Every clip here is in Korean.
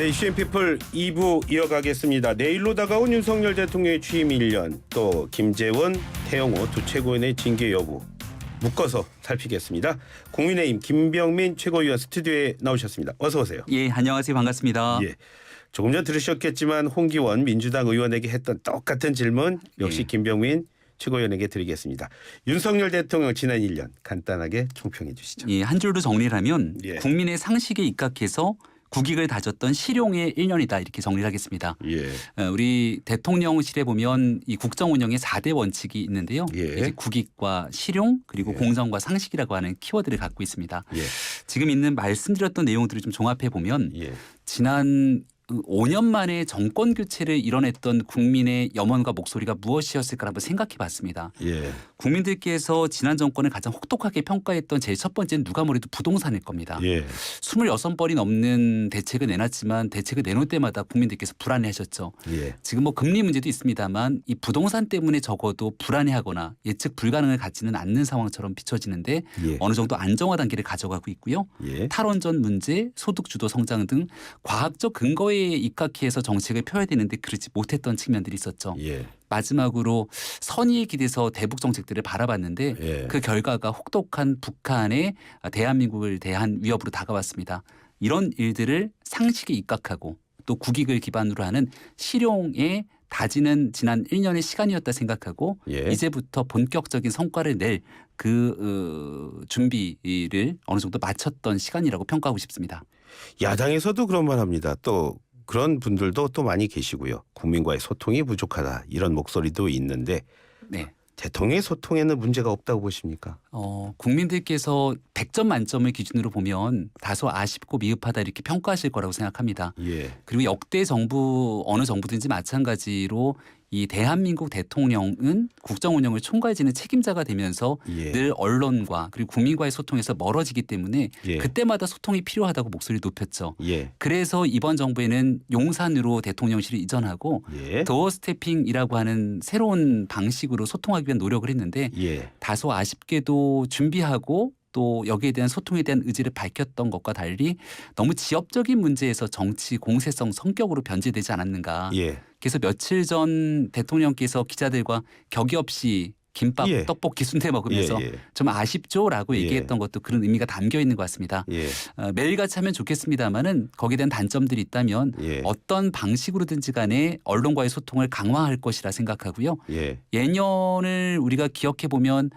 네, 이슈앤피플 2부 이어가겠습니다. 내일로 다가온 윤석열 대통령의 취임 1년, 또 김재원, 태영호 두 최고위원의 징계 여부 묶어서 살피겠습니다. 국민의힘 김병민 최고위원 스튜디오에 나오셨습니다. 어서 오세요. 예, 안녕하세요. 반갑습니다. 예, 조금 전 들으셨겠지만 홍기원 민주당 의원에게 했던 똑같은 질문 역시 예. 김병민 최고위원에게 드리겠습니다. 윤석열 대통령 지난 1년 간단하게 총평해 주시죠. 예, 한 줄로 정리를 하면 예. 국민의 상식에 입각해서 국익을 다졌던 실용의 1년이다 이렇게 정리를 하겠습니다. 예. 우리 대통령실에 보면 이 국정 운영의 4대 원칙이 있는데요. 예. 이제 국익과 실용 그리고 예. 공정과 상식이라고 하는 키워드를 갖고 있습니다. 예. 지금 있는 말씀드렸던 내용들을 좀 종합해 보면 예. 지난 5년 만에 정권 교체를 이뤄냈던 국민의 염원과 목소리가 무엇이었을까 한번 생각해 봤습니다. 예. 국민들께서 지난 정권을 가장 혹독하게 평가했던 제일 첫 번째는 누가 뭐래도 부동산일 겁니다. 예. 26번이 넘는 대책을 내놨지만 대책을 내놓을 때마다 국민들께서 불안해하셨죠. 예. 지금 뭐 금리 문제도 있습니다만 이 부동산 때문에 적어도 불안해하거나 예측 불가능을 갖지는 않는 상황처럼 비춰지는데 예. 어느 정도 안정화 단계를 가져가고 있고요. 예. 탈원전 문제, 소득 주도 성장 등 과학적 근거에 입각해서 정책을 펴야 되는데 그렇지 못했던 측면들이 있었죠. 예. 마지막으로 선의에 기대서 대북 정책들을 바라봤는데 예. 그 결과가 혹독한 북한의 대한민국을 대한 위협으로 다가왔습니다. 이런 일들을 상식에 입각하고 또 국익을 기반으로 하는 실용에 다지는 지난 1년의 시간이었다 생각하고 예. 이제부터 본격적인 성과를 낼 그 준비를 어느 정도 마쳤던 시간이라고 평가하고 싶습니다. 야당에서도 그런 말 합니다. 또 그런 분들도 또 많이 계시고요. 국민과의 소통이 부족하다 이런 목소리도 있는데 네. 대통령의 소통에는 문제가 없다고 보십니까? 국민들께서 100점 만점을 기준으로 보면 다소 아쉽고 미흡하다 이렇게 평가하실 거라고 생각합니다. 예. 그리고 역대 정부 어느 정부든지 마찬가지로 이 대한민국 대통령은 국정 운영을 총괄지는 책임자가 되면서 예. 늘 언론과 그리고 국민과의 소통에서 멀어지기 때문에 예. 그때마다 소통이 필요하다고 목소리를 높였죠. 예. 그래서 이번 정부에는 용산으로 대통령실을 이전하고 예. 도어 스태핑이라고 하는 새로운 방식으로 소통하기 위한 노력을 했는데 예. 다소 아쉽게도 준비하고 또 여기에 대한 소통에 대한 의지를 밝혔던 것과 달리 너무 지역적인 문제에서 정치 공세성 성격으로 변제되지 않았는가. 예. 그래서 며칠 전 대통령께서 기자들과 격이 없이 김밥, 예. 떡볶이, 순대 먹으면서 예. 예. 좀 아쉽죠라고 예. 얘기했던 것도 그런 의미가 담겨 있는 것 같습니다. 예. 매일같이 하면 좋겠습니다마는 거기에 대한 단점들이 있다면 예. 어떤 방식으로든지 간에 언론과의 소통을 강화할 것이라 생각하고요. 예. 예년을 우리가 기억해 보면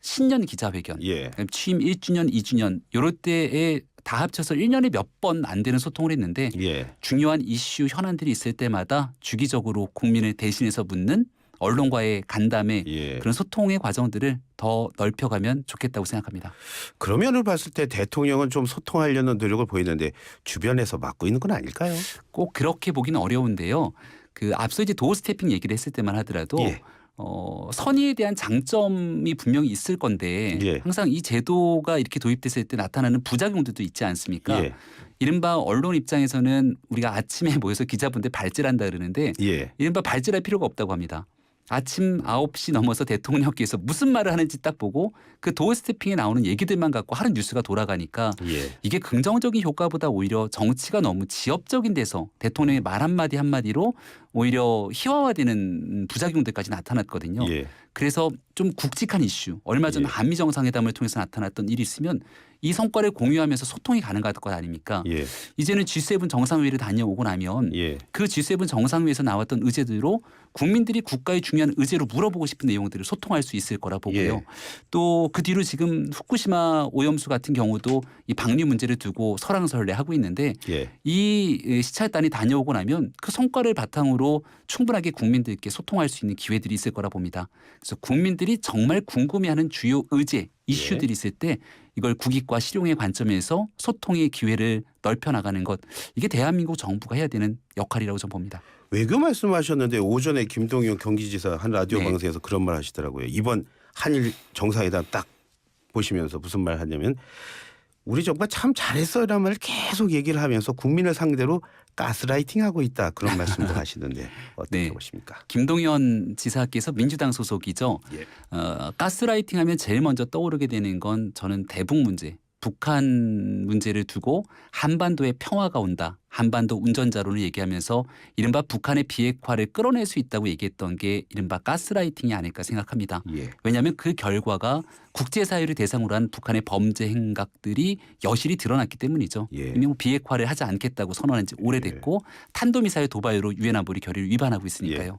신년 기자회견, 예. 취임 1주년, 2주년 요럴 때에 다 합쳐서 1년에 몇 번 안 되는 소통을 했는데 예. 중요한 이슈 현안들이 있을 때마다 주기적으로 국민을 대신해서 묻는 언론과의 간담회 예. 그런 소통의 과정들을 더 넓혀가면 좋겠다고 생각합니다. 그런 면을 봤을 때 대통령은 좀 소통하려는 노력을 보이는데 주변에서 막고 있는 건 아닐까요? 꼭 그렇게 보기는 어려운데요. 그 앞서 이제 도어 스태핑 얘기를 했을 때만 하더라도 예. 선의에 대한 장점이 분명히 있을 건데 예. 항상 이 제도가 이렇게 도입됐을 때 나타나는 부작용들도 있지 않습니까? 예. 이른바 언론 입장에서는 우리가 아침에 모여서 기자분들 발질한다 그러는데 예. 이른바 발질할 필요가 없다고 합니다. 아침 9시 넘어서 대통령께서 무슨 말을 하는지 딱 보고 그 도어 스태핑에 나오는 얘기들만 갖고 하는 뉴스가 돌아가니까 예. 이게 긍정적인 효과보다 오히려 정치가 너무 지엽적인 데서 대통령의 말 한마디 한마디로 오히려 희화화되는 부작용들까지 나타났거든요. 예. 그래서 좀 굵직한 이슈 얼마 전 예. 한미 정상회담을 통해서 나타났던 일이 있으면 이 성과를 공유하면서 소통이 가능할 것 아닙니까? 예. 이제는 G7 정상회의를 다녀오고 나면 예. 그 G7 정상회의에서 나왔던 의제들로 국민들이 국가의 중요한 의제로 물어보고 싶은 내용들을 소통할 수 있을 거라 보고요. 예. 또 그 뒤로 지금 후쿠시마 오염수 같은 경우도 이 방류 문제를 두고 설왕설래하고 있는데 예. 이 시찰단이 다녀오고 나면 그 성과를 바탕으로 충분하게 국민들께 소통할 수 있는 기회들이 있을 거라 봅니다. 그래서 국민들이 정말 궁금해하는 주요 의제, 이슈들이 있을 때 이걸 국익과 실용의 관점에서 소통의 기회를 넓혀 나가는 것 이게 대한민국 정부가 해야 되는 역할이라고 저는 봅니다. 외교 말씀하셨는데 오전에 김동연 경기지사 한 라디오 네. 방송에서 그런 말 하시더라고요. 이번 한일 정상회담 딱 보시면서 무슨 말 하냐면 우리 정부가 참 잘했어라는 말을 계속 얘기를 하면서 국민을 상대로 가스라이팅하고 있다 그런 말씀도 하시는데 어떻게 네. 보십니까? 김동연 지사께서 민주당 소속이죠. 예. 가스라이팅하면 제일 먼저 떠오르게 되는 건 저는 대북 문제, 북한 문제를 두고 한반도에 평화가 온다. 한반도 운전자론을 얘기하면서 이른바 북한의 비핵화를 끌어낼 수 있다고 얘기했던 게 이른바 가스라이팅이 아닐까 생각합니다. 예. 왜냐하면 그 결과가 국제사회를 대상으로 한 북한의 범죄 행각들이 여실히 드러났기 때문이죠. 예. 이미 뭐 비핵화를 하지 않겠다고 선언한 지 오래됐고 탄도미사일 도발로 유엔 안보리 결의를 위반하고 있으니까요.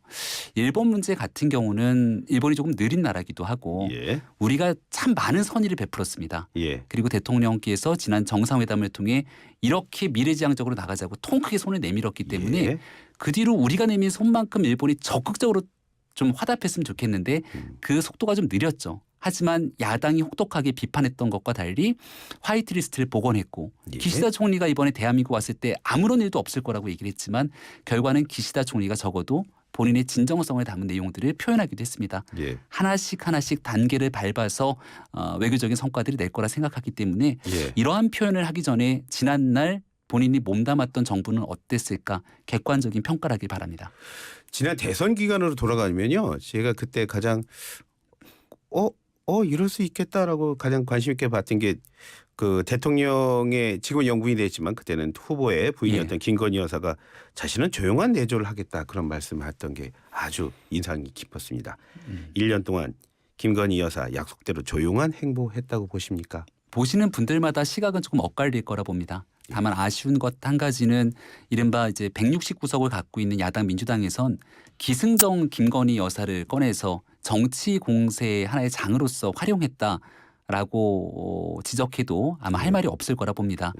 일본 문제 같은 경우는 일본이 조금 느린 나라기도 하고 예. 우리가 참 많은 선의를 베풀었습니다. 예. 그리고 대통령께서 지난 정상회담을 통해 이렇게 미래지향적으로 나가자고 통 크게 손을 내밀었기 때문에 예. 그 뒤로 우리가 내민 손만큼 일본이 적극적으로 좀 화답했으면 좋겠는데 그 속도가 좀 느렸죠. 하지만 야당이 혹독하게 비판했던 것과 달리 화이트리스트를 복원했고 예. 기시다 총리가 이번에 대한민국 왔을 때 아무런 일도 없을 거라고 얘기를 했지만 결과는 기시다 총리가 적어도 본인의 진정성을 담은 내용들을 표현하기도 했습니다. 예. 하나씩 단계를 밟아서 외교적인 성과들이 낼 거라 생각하기 때문에 예. 이러한 표현을 하기 전에 지난날 본인이 몸담았던 정부는 어땠을까 객관적인 평가를 하길 바랍니다. 지난 대선 기간으로 돌아가면요. 제가 그때 가장 이럴 수 있겠다라고 가장 관심 있게 봤던 게 그 대통령의 지금 영부인이 됐지만 그때는 후보의 부인이었던 김건희 여사가 자신은 조용한 내조를 하겠다 그런 말씀을 했던 게 아주 인상이 깊었습니다. 1년 동안 김건희 여사 약속대로 조용한 행보했다고 보십니까? 보시는 분들마다 시각은 조금 엇갈릴 거라 봅니다. 다만 아쉬운 것 한 가지는 이른바 이제 169석을 갖고 있는 야당 민주당에선 기승정 김건희 여사를 꺼내서 정치 공세의 하나의 장으로서 활용했다라고 지적해도 아마 할 말이 없을 거라 봅니다.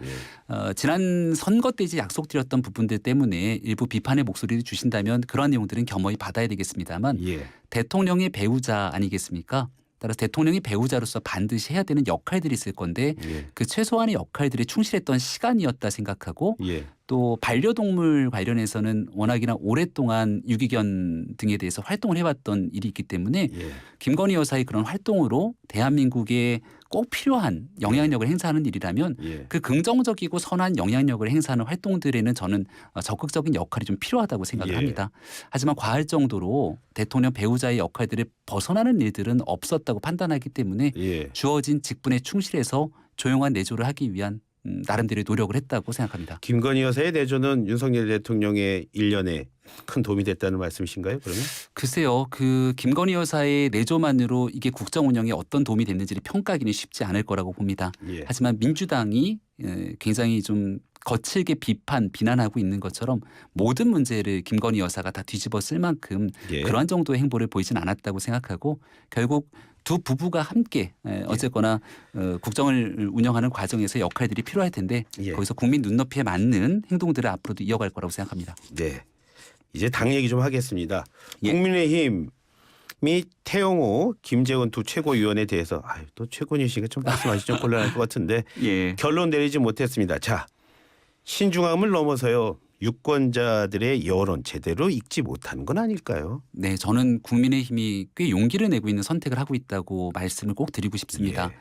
지난 선거 때 이제 약속드렸던 부분들 때문에 일부 비판의 목소리를 주신다면 그러한 내용들은 겸허히 받아야 되겠습니다만 예. 대통령의 배우자 아니겠습니까? 따라서 대통령이 배우자로서 반드시 해야 되는 역할들이 있을 건데 예. 그 최소한의 역할들에 충실했던 시간이었다 생각하고 예. 또 반려동물 관련해서는 워낙이나 오랫동안 유기견 등에 대해서 활동을 해왔던 일이 있기 때문에 예. 김건희 여사의 그런 활동으로 대한민국에 꼭 필요한 영향력을 행사하는 일이라면 예. 그 긍정적이고 선한 영향력을 행사하는 활동들에는 저는 적극적인 역할이 좀 필요하다고 생각을 예. 합니다. 하지만 과할 정도로 대통령 배우자의 역할들을 벗어나는 일들은 없었다고 판단하기 때문에 예. 주어진 직분에 충실해서 조용한 내조를 하기 위한 나름대로의 노력을 했다고 생각합니다. 김건희 여사의 내조는 윤석열 대통령의 1년에 큰 도움이 됐다는 말씀이신가요? 그러면? 글쎄요. 그 김건희 여사의 내조만으로 이게 국정 운영에 어떤 도움이 됐는지를 평가하기는 쉽지 않을 거라고 봅니다. 예. 하지만 민주당이 굉장히 좀 거칠게 비난하고 있는 것처럼 모든 문제를 김건희 여사가 다 뒤집어 쓸 만큼 예. 그러한 정도의 행보를 보이진 않았다고 생각하고 결국 두 부부가 함께 어쨌거나 국정을 운영하는 과정에서 역할들이 필요할 텐데 예. 거기서 국민 눈높이에 맞는 행동들을 앞으로도 이어갈 거라고 생각합니다. 네. 이제 당 얘기 좀 하겠습니다. 예. 국민의힘이 태영호, 김재원 두 최고위원에 대해서 또 최고위원이시니까 좀 말씀하시 좀 곤란할 것 같은데 예. 결론 내리지 못했습니다. 자, 신중함을 넘어서요. 유권자들의 여론 제대로 읽지 못하는 건 아닐까요? 네, 저는 국민의힘이 꽤 용기를 내고 있는 선택을 하고 있다고 말씀을 꼭 드리고 싶습니다.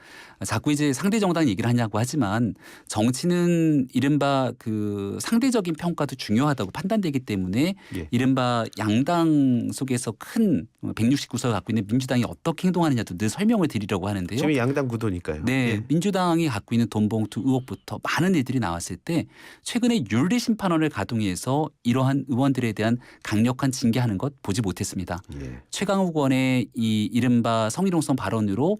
자꾸 이제 상대 정당 얘기를 하냐고 하지만 정치는 이른바 그 상대적인 평가도 중요하다고 판단되기 때문에 예. 이른바 양당 속에서 큰 169석을 갖고 있는 민주당이 어떻게 행동하느냐도 늘 설명을 드리려고 하는데요. 지금 양당 구도니까요. 네, 예. 민주당이 갖고 있는 돈봉투 의혹부터 많은 일들이 나왔을 때 최근에 윤리심판원을 가동해서 이러한 의원들에 대한 강력한 징계하는 것 보지 못했습니다. 예. 최강욱 의원의 이 이른바 성희롱성 발언으로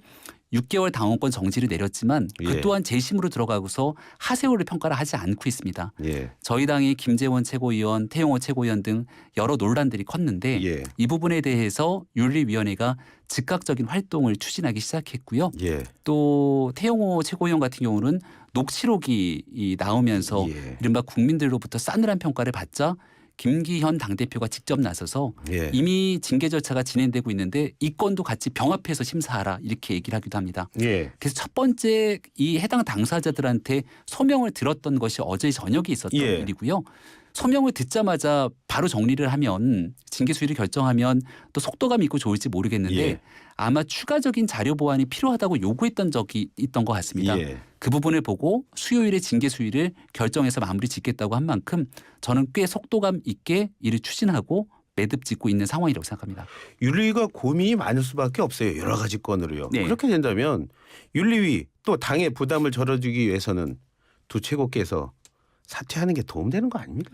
6개월 당원권 정지를 내렸지만 그 예. 또한 재심으로 들어가고서 하세호를 평가를 하지 않고 있습니다. 예. 저희 당의 김재원 최고위원, 태용호 최고위원 등 여러 논란들이 컸는데 예. 이 부분에 대해서 윤리위원회가 즉각적인 활동을 추진하기 시작했고요. 예. 또 태용호 최고위원 같은 경우는 녹취록이 나오면서 예. 이른바 국민들로부터 싸늘한 평가를 받자 김기현 당대표가 직접 나서서 예. 이미 징계 절차가 진행되고 있는데 이 건도 같이 병합해서 심사하라 이렇게 얘기를 하기도 합니다. 예. 그래서 첫 번째 이 해당 당사자들한테 소명을 들었던 것이 어제 저녁에 있었던 예. 일이고요. 소명을 듣자마자 바로 정리를 하면 징계 수위를 결정하면 또 속도감이 있고 좋을지 모르겠는데 예. 아마 추가적인 자료 보완이 필요하다고 요구했던 적이 있던 것 같습니다. 예. 그 부분을 보고 수요일에 징계 수위를 결정해서 마무리 짓겠다고 한 만큼 저는 꽤 속도감 있게 이를 추진하고 매듭 짓고 있는 상황이라고 생각합니다. 윤리위가 고민이 많을 수밖에 없어요. 여러 가지 건으로요. 네. 그렇게 된다면 윤리위 또 당의 부담을 덜어주기 위해서는 두 최고께서 사퇴하는 게 도움되는 거 아닙니까?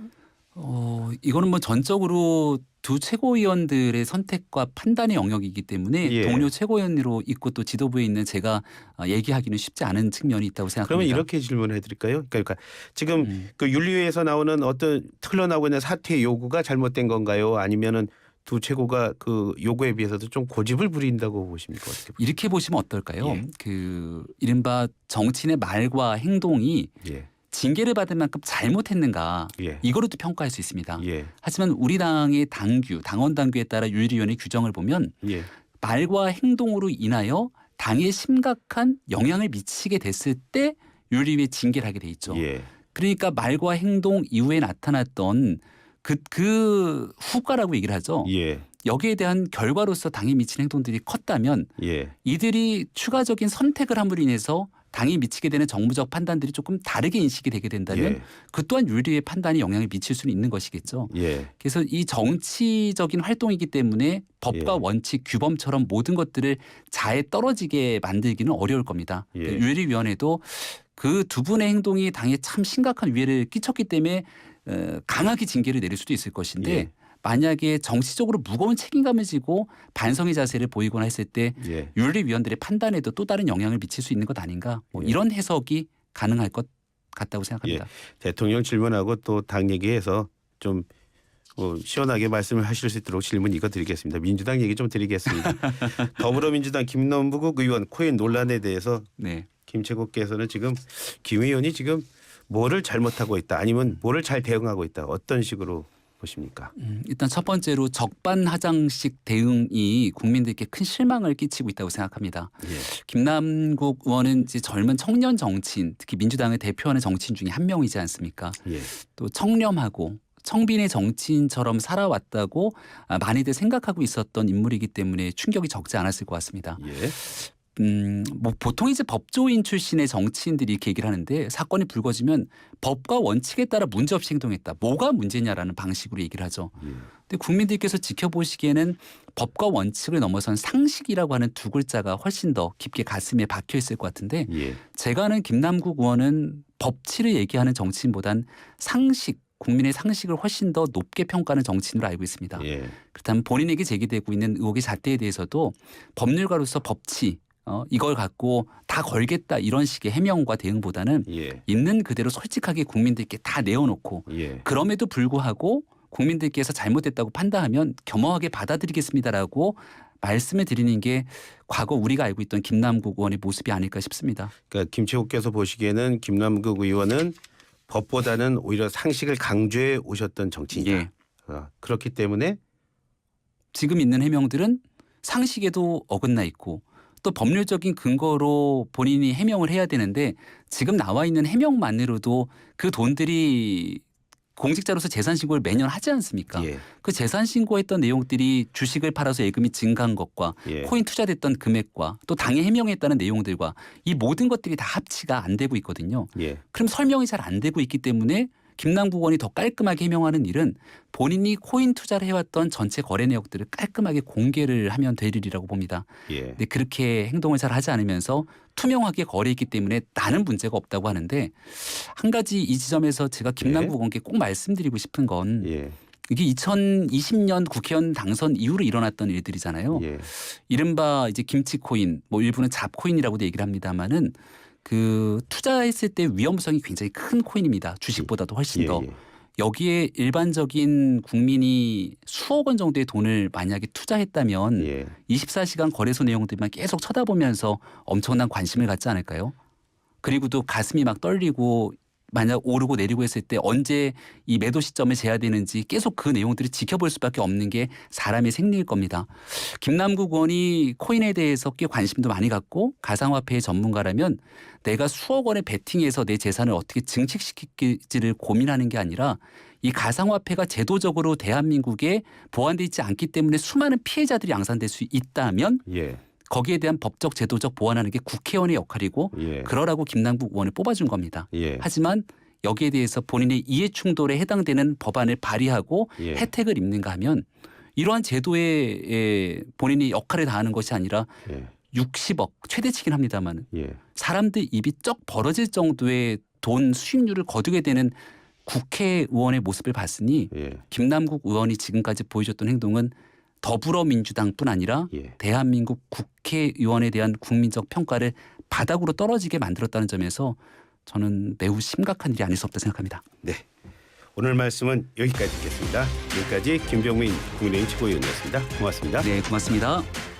이거는 뭐 전적으로 두 최고위원들의 선택과 판단의 영역이기 때문에 예. 동료 최고위원으로 있고 또 지도부에 있는 제가 얘기하기는 쉽지 않은 측면이 있다고 생각합니다. 그러면 이렇게 질문해 드릴까요? 그러니까 지금 그 윤리위에서 나오는 어떤 흘러나오고 있는 사퇴 요구가 잘못된 건가요? 아니면은 두 최고가 그 요구에 비해서도 좀 고집을 부린다고 보십니까? 어떻게 보십니까? 이렇게 보시면 어떨까요? 예. 그 이른바 정치인의 말과 행동이 예. 징계를 받을 만큼 잘못했는가 예. 이거로도 평가할 수 있습니다. 예. 하지만 우리 당의 당원 당규에 따라 윤리위원회 규정을 보면 예. 말과 행동으로 인하여 당에 심각한 영향을 미치게 됐을 때 윤리위에 징계를 하게 돼 있죠. 예. 그러니까 말과 행동 이후에 나타났던 그 후과라고 얘기를 하죠. 예. 여기에 대한 결과로서 당에 미친 행동들이 컸다면 예. 이들이 추가적인 선택을 함으로 인해서 당이 미치게 되는 정무적 판단들이 조금 다르게 인식이 되게 된다면 예. 그 또한 윤리의 판단에 영향을 미칠 수는 있는 것이겠죠. 예. 그래서 이 정치적인 활동이기 때문에 법과 예. 원칙, 규범처럼 모든 것들을 자에 떨어지게 만들기는 어려울 겁니다. 예. 윤리위원회도 그 두 분의 행동이 당에 참 심각한 위해를 끼쳤기 때문에 강하게 징계를 내릴 수도 있을 것인데 예. 만약에 정치적으로 무거운 책임감을 지고 반성의 자세를 보이거나 했을 때 예. 윤리위원들의 판단에도 또 다른 영향을 미칠 수 있는 것 아닌가 뭐 예. 이런 해석이 가능할 것 같다고 생각합니다. 대통령 질문하고 또 당 얘기해서 좀 시원하게 말씀을 하실 수 있도록 질문 이거 드리겠습니다. 민주당 얘기 좀 드리겠습니다. 더불어민주당 김남국 의원 코인 논란에 대해서 네. 김채국께서는 지금 김 의원이 지금 뭐를 잘못하고 있다 아니면 뭐를 잘 대응하고 있다 어떤 식으로 보십니까? 일단 첫 번째로 적반하장식 대응이 국민들께 큰 실망을 끼치고 있다고 생각합니다. 예. 김남국 의원은 이제 젊은 청년 정치인, 특히 민주당을 대표하는 정치인 중에 한 명이지 않습니까? 예. 또 청렴하고 청빈의 정치인처럼 살아왔다고 많이들 생각하고 있었던 인물이기 때문에 충격이 적지 않았을 것 같습니다. 예. 뭐 보통 이제 법조인 출신의 정치인들이 이렇게 얘기를 하는데 사건이 불거지면 법과 원칙에 따라 문제없이 행동했다. 뭐가 문제냐라는 방식으로 얘기를 하죠. 근데 국민들께서 지켜보시기에는 법과 원칙을 넘어선 상식이라고 하는 두 글자가 훨씬 더 깊게 가슴에 박혀 있을 것 같은데 예. 제가 아는 김남국 의원은 법치를 얘기하는 정치인보단 상식, 국민의 상식을 훨씬 더 높게 평가하는 정치인으로 알고 있습니다. 예. 그렇다면 본인에게 제기되고 있는 의혹의 잣대에 대해서도 법률가로서 법치 이걸 갖고 다 걸겠다 이런 식의 해명과 대응보다는 예. 있는 그대로 솔직하게 국민들께 다 내어놓고 예. 그럼에도 불구하고 국민들께서 잘못됐다고 판단하면 겸허하게 받아들이겠습니다라고 말씀을 드리는 게 과거 우리가 알고 있던 김남국 의원의 모습이 아닐까 싶습니다. 그러니까 김채국께서 보시기에는 김남국 의원은 법보다는 오히려 상식을 강조해 오셨던 정치인이다. 예. 그렇기 때문에 지금 있는 해명들은 상식에도 어긋나 있고 또 법률적인 근거로 본인이 해명을 해야 되는데 지금 나와 있는 해명만으로도 그 돈들이 공직자로서 재산신고를 매년 하지 않습니까? 예. 그 재산신고했던 내용들이 주식을 팔아서 예금이 증가한 것과 예. 코인 투자됐던 금액과 또 당에 해명했다는 내용들과 이 모든 것들이 다 합치가 안 되고 있거든요. 예. 그럼 설명이 잘 안 되고 있기 때문에 김남국 의원이 더 깔끔하게 해명하는 일은 본인이 코인 투자를 해왔던 전체 거래 내역들을 깔끔하게 공개를 하면 될 일이라고 봅니다. 예. 근데 그렇게 행동을 잘 하지 않으면서 투명하게 거래했기 때문에 나는 문제가 없다고 하는데 한 가지 이 지점에서 제가 김남국 의원께 꼭 말씀드리고 싶은 건 예. 이게 2020년 국회의원 당선 이후로 일어났던 일들이잖아요. 예. 이른바 이제 김치 코인, 뭐 일부는 잡코인이라고도 얘기를 합니다만은 그 투자했을 때 위험성이 굉장히 큰 코인입니다. 주식보다도 훨씬 더. 예. 여기에 일반적인 국민이 수억 원 정도의 돈을 만약에 투자했다면 예. 24시간 거래소 내용들만 계속 쳐다보면서 엄청난 관심을 갖지 않을까요? 그리고 또 가슴이 막 떨리고 만약 오르고 내리고 했을 때 언제 이 매도 시점을 재야 되는지 계속 그 내용들을 지켜볼 수밖에 없는 게 사람의 생리일 겁니다. 김남국 의원이 코인에 대해서 꽤 관심도 많이 갖고 가상화폐의 전문가라면 내가 수억 원의 베팅해서 내 재산을 어떻게 증식시킬지를 고민하는 게 아니라 이 가상화폐가 제도적으로 대한민국에 보완되어 있지 않기 때문에 수많은 피해자들이 양산될 수 있다면 예. 거기에 대한 법적 제도적 보완하는 게 국회의원의 역할이고 예. 그러라고 김남국 의원을 뽑아준 겁니다. 예. 하지만 여기에 대해서 본인의 이해충돌에 해당되는 법안을 발의하고 예. 혜택을 입는가 하면 이러한 제도에 본인이 역할을 다하는 것이 아니라 예. 60억 최대치긴 합니다만 예. 사람들 입이 쩍 벌어질 정도의 돈 수익률을 거두게 되는 국회의원의 모습을 봤으니 예. 김남국 의원이 지금까지 보여줬던 행동은 더불어민주당뿐 아니라 예. 대한민국 국회의원에 대한 국민적 평가를 바닥으로 떨어지게 만들었다는 점에서 저는 매우 심각한 일이 아닐 수 없다 생각합니다. 네. 오늘 말씀은 여기까지 듣겠습니다. 지금까지 김병민 국민의힘 최고위원이었습니다. 고맙습니다. 네, 고맙습니다.